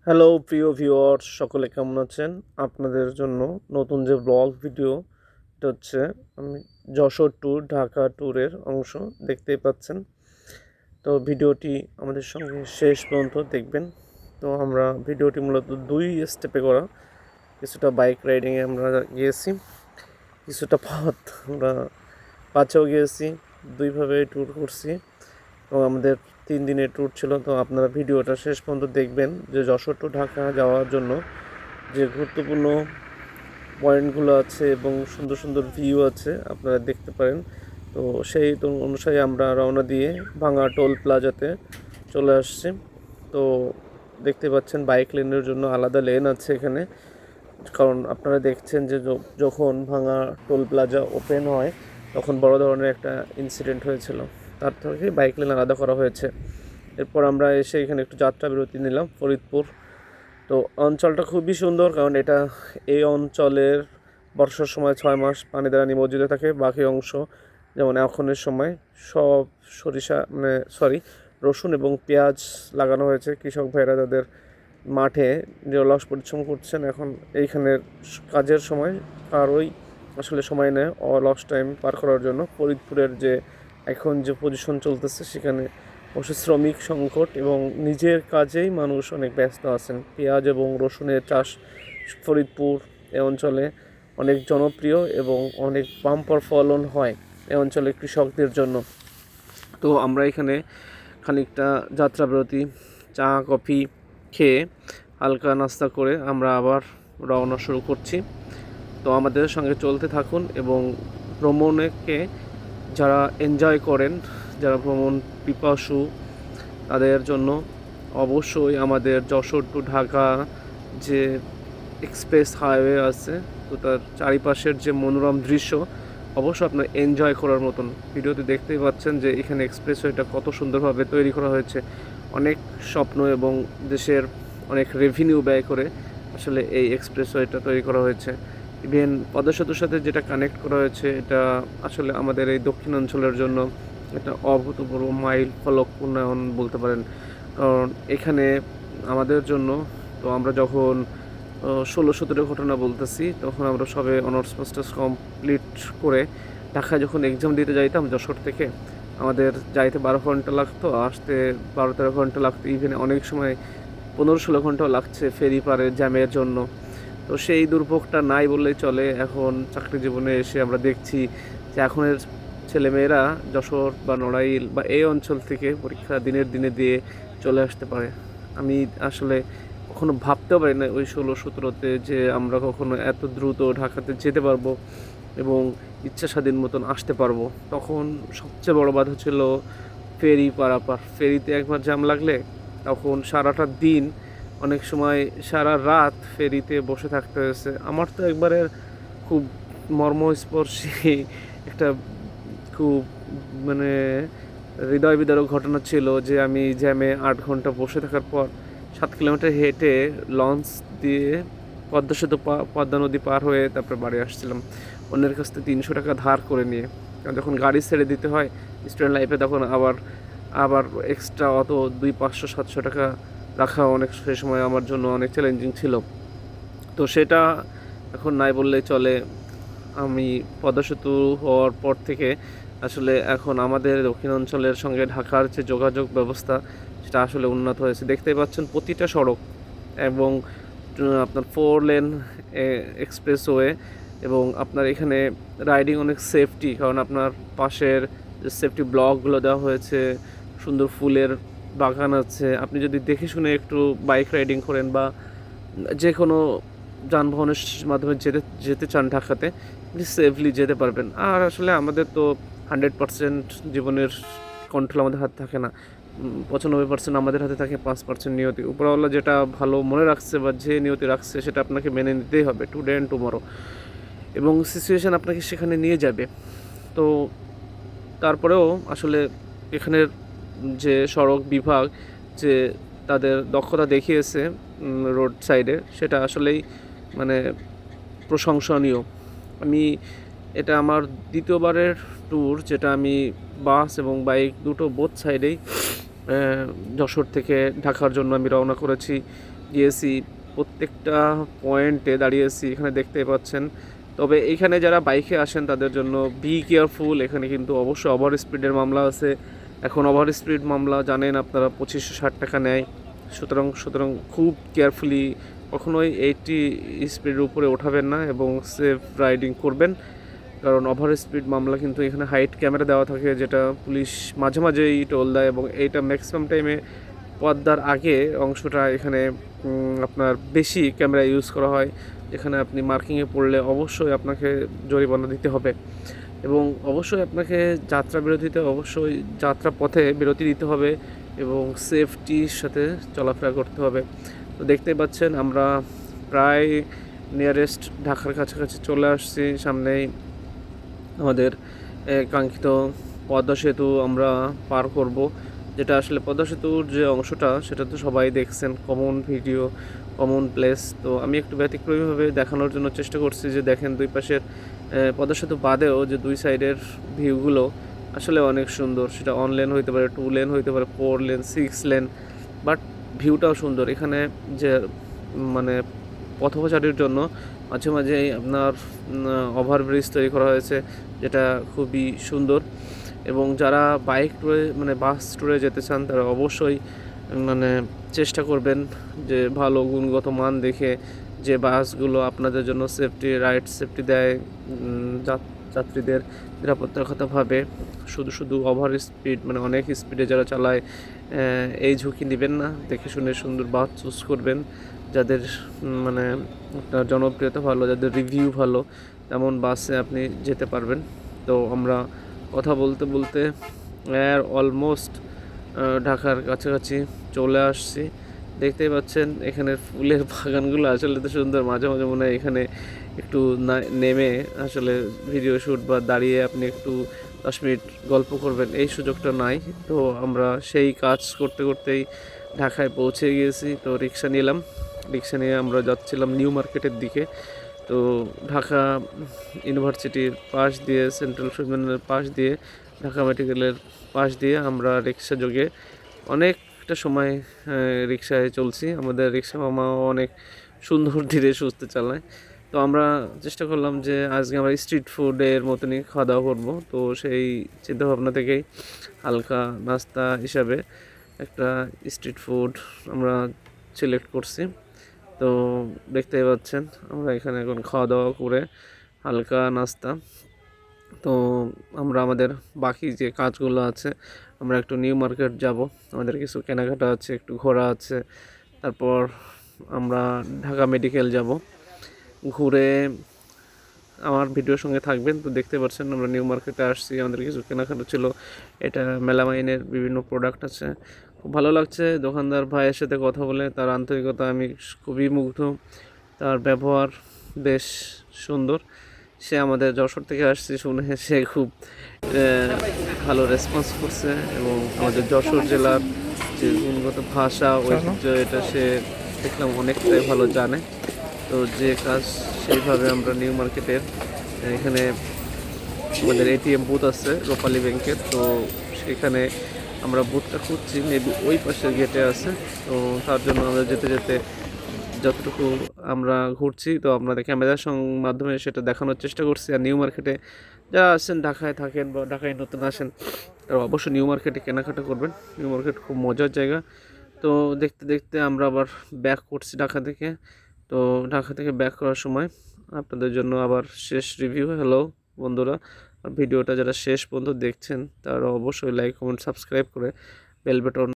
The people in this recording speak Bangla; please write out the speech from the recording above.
হ্যালো প্রিয় ভিউয়ার্স, সকলে কেমন আছেন? আপনাদের জন্য নতুন যে ব্লগ ভিডিও, এটা হচ্ছে আমি যশোর ট্যুর, ঢাকা ট্যুরের অংশ দেখতেই পাচ্ছেন। তো ভিডিওটি আমাদের সঙ্গে শেষ পর্যন্ত দেখবেন। তো আমরা ভিডিওটি মূলত 2 স্টেপে করা। কিছুটা বাইক রাইডিংয়ে আমরা গিয়েছি, কিছুটা পথ আমরা পাচেও গিয়েছি, 2 ভাবে ট্যুর করছি। এবং আমাদের 3 দিনের ট্যুর ছিল। তো আপনারা ভিডিওটা শেষ পর্যন্ত দেখবেন যে যশোর টু ঢাকা যাওয়ার জন্য যে গুরুত্বপূর্ণ পয়েন্টগুলো আছে এবং সুন্দর সুন্দর ভিউ আছে, আপনারা দেখতে পারেন। তো সেই অনুসারে আমরা রওনা দিয়ে ভাঙা টোল প্লাজাতে চলে আসছি। তো দেখতে পাচ্ছেন বাইক লেনের জন্য আলাদা লেন আছে এখানে, কারণ আপনারা দেখছেন যে যখন ভাঙা টোল প্লাজা ওপেন হয় তখন বড় ধরনের একটা ইনসিডেন্ট হয়েছিল, তার থেকে বাইক লেন আলাদা করা হয়েছে। এরপর আমরা এসে এখানে একটু যাত্রা বিরতি নিলাম ফরিদপুর। তো অঞ্চলটা খুবই সুন্দর, কারণ এই অঞ্চলের বর্ষার সময় 6 মাস পানি দ্বারা নিমজ্জিত থাকে। বাকি অংশ যেমন এখনের সময় সব রসুন এবং পেঁয়াজ লাগানো হয়েছে। কৃষক ভাইরা তাদের মাঠে যে অলস পরিশ্রম করছেন, এখন এইখানের কাজের সময় কারোই আসলে সময় নেই অলস টাইম পার করার জন্য। ফরিদপুরের যে এখন যে পজিশন চলতেছে, সেখানে অবশ্য শ্রমিক সংকট এবং নিজের কাজেই মানুষ অনেক ব্যস্ত আছেন। পেঁয়াজ এবং রসুনের চাষ ফরিদপুর এ অঞ্চলে অনেক জনপ্রিয় এবং অনেক বাম্পার ফলন হয় এ অঞ্চলের কৃষকদের জন্য। তো আমরা এখানে খানিকটা যাত্রা বিরতি, চা কফি খেয়ে হালকা নাস্তা করে আমরা আবার রওনা শুরু করছি। তো আমাদের সঙ্গে চলতে থাকুন এবং ভ্রমণকে যারা এনজয় করেন, যারা ভ্রমণ পিপাসু, তাদের জন্য অবশ্যই আমাদের যশোর টু ঢাকা যে এক্সপ্রেস হাইওয়ে আছে, তো তার চারিপাশের যে মনোরম দৃশ্য অবশ্যই আপনার এনজয় করার মতন। ভিডিওতে দেখতেই পাচ্ছেন যে এখানে এক্সপ্রেসওয়েটা কত সুন্দরভাবে তৈরি করা হয়েছে। অনেক স্বপ্ন এবং দেশের অনেক রেভিনিউ ব্যয় করে আসলে এই এক্সপ্রেসওয়েটা তৈরি করা হয়েছে। ইভেন পদ্মা সেতুর সাথে যেটা কানেক্ট করা হয়েছে, এটা আসলে আমাদের এই দক্ষিণাঞ্চলের জন্য এটা অভূতপূর্ব মাইল ফলক উন্নয়ন বলতে পারেন। কারণ এখানে আমাদের জন্য, তো আমরা যখন 16-17 ঘটনা বলতেছি, তখন আমরা সবে অনার্স মাস্টার্স কমপ্লিট করে ঢাকায় যখন এক্সাম দিতে যাইতাম যশোর থেকে, আমাদের যাইতে 12 ঘন্টা লাগতো, আসতে 12-13 ঘন্টা লাগতো, ইভেন অনেক সময় 15-16 ঘন্টাও লাগছে ফেরি পারে জ্যামের জন্য। তো সেই দুর্ভোগটা নাই বললেই চলে। এখন চাকরি জীবনে এসে আমরা দেখছি যে এখনের ছেলেমেয়েরা যশোর বা নড়াইল বা এই অঞ্চল থেকে পরীক্ষা দিনের দিনে দিয়ে চলে আসতে পারে। আমি আসলে কখনো ভাবতেও পারি না ওই 16-17-তে যে আমরা কখনো এত দ্রুত ঢাকাতে যেতে পারবো এবং ইচ্ছা স্বাধীন মতন আসতে পারবো। তখন সবচেয়ে বড় বাধা ছিল ফেরি পারাপার। ফেরিতে একবার জ্যাম লাগলে তখন সারাটা দিন, অনেক সময় সারা রাত ফেরিতে বসে থাকতে হয়েছে। আমার তো একবারের খুব মর্মস্পর্শী একটা খুব মানে হৃদয় বিদারক ঘটনা ছিল যে আমি জ্যামে 8 ঘন্টা বসে থাকার পর 7 কিলোমিটার হেঁটে লঞ্চ দিয়ে পদ্মা সেতু পদ্মা নদী পার হয়ে তারপরে বাড়ি আসছিলাম, অন্যের কাছ থেকে 300 টাকা ধার করে নিয়ে। কারণ যখন গাড়ি ছেড়ে দিতে হয় স্টুডেন্ট লাইফে, তখন আবার আবার এক্সট্রা অত 200-500-700 টাকা রাখা অনেক সে সময় আমার জন্য অনেক চ্যালেঞ্জিং ছিল। তো সেটা এখন নাই বললেই চলে। আমি পদ্মা সেতু হওয়ার পর থেকে আসলে এখন আমাদের দক্ষিণাঞ্চলের সঙ্গে ঢাকার যে যোগাযোগ ব্যবস্থা, সেটা আসলে উন্নত হয়েছে। দেখতেই পাচ্ছেন প্রতিটা সড়ক এবং আপনার 4 লেন এক্সপ্রেসওয়ে, এবং আপনার এখানে রাইডিং অনেক সেফটি, কারণ আপনার পাশের যে সেফটি ব্লকগুলো দেওয়া হয়েছে, সুন্দর ফুলের বাগান আছে। আপনি যদি দেখে শুনে একটু বাইক রাইডিং করেন বা যে কোনো যানবাহনের মাধ্যমে যেতে যেতে চান ঢাকাতে, আপনি সেফলি যেতে পারবেন। আর আসলে আমাদের তো 100% জীবনের কন্ট্রোল আমাদের হাতে থাকে না। 95% আমাদের হাতে থাকে, 5% নিয়তি। উপরওয়ালা যেটা ভালো মনে রাখছে বা যে নিয়তি রাখছে, সেটা আপনাকে মেনে নিতেই হবে টুডে অ্যান্ড টুমরো, এবং সিচুয়েশান আপনাকে সেখানে নিয়ে যাবে। তো তারপরেও আসলে এখানের যে সড়ক বিভাগ যে তাদের দক্ষতা দেখিয়েছে রোড সাইডে, সেটা আসলেই মানে প্রশংসনীয়। আমি এটা আমার দ্বিতীয়বারের ট্যুর, যেটা আমি বাস এবং বাইক দুটো বোথ সাইডেই যশোর থেকে ঢাকার জন্য আমি রওনা করেছি। গিয়েছি, প্রত্যেকটা পয়েন্টে দাঁড়িয়েছি, এখানে দেখতেই পাচ্ছেন। তবে এইখানে যারা বাইকে আসেন তাদের জন্য বি কেয়ারফুল, এখানে কিন্তু অবশ্যই ওভার স্পিডের মামলা আছে। এখন ওভার স্পিড মামলা জানেন আপনারা 2560 টাকা নেয়। সুতরাং খুব কেয়ারফুলি কখনোই 80 স্পিডের উপরে ওঠাবেন না এবং সেফ রাইডিং করবেন, কারণ ওভার স্পিড মামলা কিন্তু এখানে হাইট ক্যামেরা দেওয়া থাকে, যেটা পুলিশ মাঝে মাঝেই টোল দেয় এবং এইটা ম্যাক্সিমাম টাইমে পদ্মার আগে অংশটা এখানে আপনার বেশি ক্যামেরা ইউজ করা হয়, যেখানে আপনি মার্কিংয়ে পড়লে অবশ্যই আপনাকে জরিমানা দিতে হবে এবং অবশ্যই আপনাকে যাত্রা বিরতিতে অবশ্যই যাত্রা পথে বিরতি দিতে হবে এবং সেফটির সাথে চলাফেরা করতে হবে। তো দেখতেই পাচ্ছেন আমরা প্রায় নিয়ারেস্ট ঢাকার কাছাকাছি চলে আসছি। সামনেই আমাদের কাঙ্ক্ষিত পদ্মা সেতু আমরা পার করব, যেটা আসলে পদ্মা সেতুর যে অংশটা সেটা তো সবাই দেখছেন, কমন ভিডিও, কমন প্লেস। তো আমি একটু ব্যতিক্রমীভাবে দেখানোর জন্য চেষ্টা করছি যে দেখেন দুই পাশের পদ্মা সেতু বাদেও যে দুই সাইডের ভিউগুলো আসলে অনেক সুন্দর। সেটা 1 লেন হইতে পারে, 2 লেন হইতে পারে, 4 লেন, 6 লেন, বাট ভিউটাও সুন্দর। এখানে যে মানে পথচারীর জন্য মাঝে মাঝেই আপনার ওভারব্রিজ তৈরি করা হয়েছে, যেটা খুবই সুন্দর। এবং যারা বাইক ট্যুরে মানে বাস ট্যুরে যেতে চান তারা অবশ্যই মানে চেষ্টা করবেন যে ভালো গুণগত মান দেখে যে বাসগুলো আপনাদের জন্য সেফটি দেয়, যাত্রীদের নিরাপত্তার কথা ভাবে। শুধু ওভার স্পিড মানে অনেক স্পিডে যারা চালায় এই ঝুঁকি নেবেন না, দেখে শুনে সুন্দর বাস চুজ করবেন যাদের মানে আপনার জনপ্রিয়তা ভালো, যাদের রিভিউ ভালো, তেমন বাসে আপনি যেতে পারবেন। তো আমরা কথা বলতে বলতে অলমোস্ট ঢাকার কাছাকাছি চলে আসছি। দেখতেই পাচ্ছেন এখানের ফুলের বাগানগুলো আসলে তো সুন্দর। মাঝে মাঝে মনে হয় এখানে একটু নেমে আসলে ভিডিও শ্যুট বা দাঁড়িয়ে আপনি একটু 10 মিনিট গল্প করবেন, এই সুযোগটা নাই। তো আমরা সেই কাজ করতে করতেই ঢাকায় পৌঁছে গিয়েছি। তো রিক্সা নিয়ে আমরা যাচ্ছিলাম নিউ মার্কেটের দিকে। তো ঢাকা ইউনিভার্সিটির পাশ দিয়ে, সেন্ট্রাল সুইমিংয়ের পাশ দিয়ে, ঢাকা মেডিকেলের পাশ দিয়ে আমরা রিক্সা যোগে অনেকটা সময় রিক্সায় চলছি। আমাদের রিক্সা মামাও অনেক সুন্দর ধীরে সুস্থে চালায়। তো আমরা চেষ্টা করলাম যে আজকে আমরা স্ট্রিট ফুডের মতনই খাওয়া দাওয়া করবো। তো সেই চিন্তাভাবনা থেকেই হালকা নাস্তা হিসাবে একটা স্ট্রিট ফুড আমরা সিলেক্ট করছি। তো দেখতেই পাচ্ছেন আমরা এখানে এখন খাওয়া দাওয়া করে হালকা নাস্তা। তো আমরা আমাদের বাকি যে কাজগুলো আছে, আমরা একটু নিউ মার্কেট যাব, আমাদের কিছু কেনাকাটা আছে, একটু ঘোরা আছে, তারপর আমরা ঢাকা মেডিকেল যাব। ঘুরে আমার ভিডিওর সঙ্গে থাকবেন। তো দেখতে পাচ্ছেন আমরা নিউ মার্কেটে আসছি, আমাদের কিছু কেনাকাটা ছিল। এটা মেলামাইনের বিভিন্ন প্রোডাক্ট আছে, খুব ভালো লাগছে। দোকানদার ভাইয়ের সাথে কথা বলে তার আন্তরিকতা আমি খুবই মুগ্ধ, তার ব্যবহার বেশ সুন্দর। সে আমাদের যশোর থেকে আসছে শুনে সে খুব ভালো রেসপন্স করছে এবং আমাদের যশোর জেলার যে গুণগত ভাষা ঐতিহ্য এটা সে দেখলাম অনেকটাই ভালো জানে। তো যে কাজ সেইভাবে আমরা নিউ মার্কেটের এখানে আমাদের এটিএম বুথ আছে রূপালী ব্যাংকের, তো সেখানে আমরা বুথটা খুঁজছি, মেবি ওই পাশের গেটে আছে। তো তার জন্য আমরা যেতে যেতে যতটুকু আমরা ঘুরছি তো আপনাদের ক্যামেরার মাধ্যমে সেটা দেখানোর চেষ্টা করছি। আর নিউ মার্কেটে যারা আসেন, ঢাকায় থাকেন বা ঢাকায় নতুন আসেন, তারা অবশ্যই নিউ মার্কেটে কেনাকাটা করবেন। নিউ মার্কেট খুব মজার জায়গা। তো দেখতে দেখতে আমরা আবার ব্যাক করছি ঢাকা থেকে। তো ঢাকা থেকে ব্যাক করার সময় আপনাদের জন্য আবার শেষ রিভিউ। হ্যালো বন্ধুরা, আর ভিডিওটা যারা শেষ পর্যন্ত দেখছেন তারা অবশ্যই লাইক, কমেন্ট, সাবস্ক্রাইব করে বেল বাটন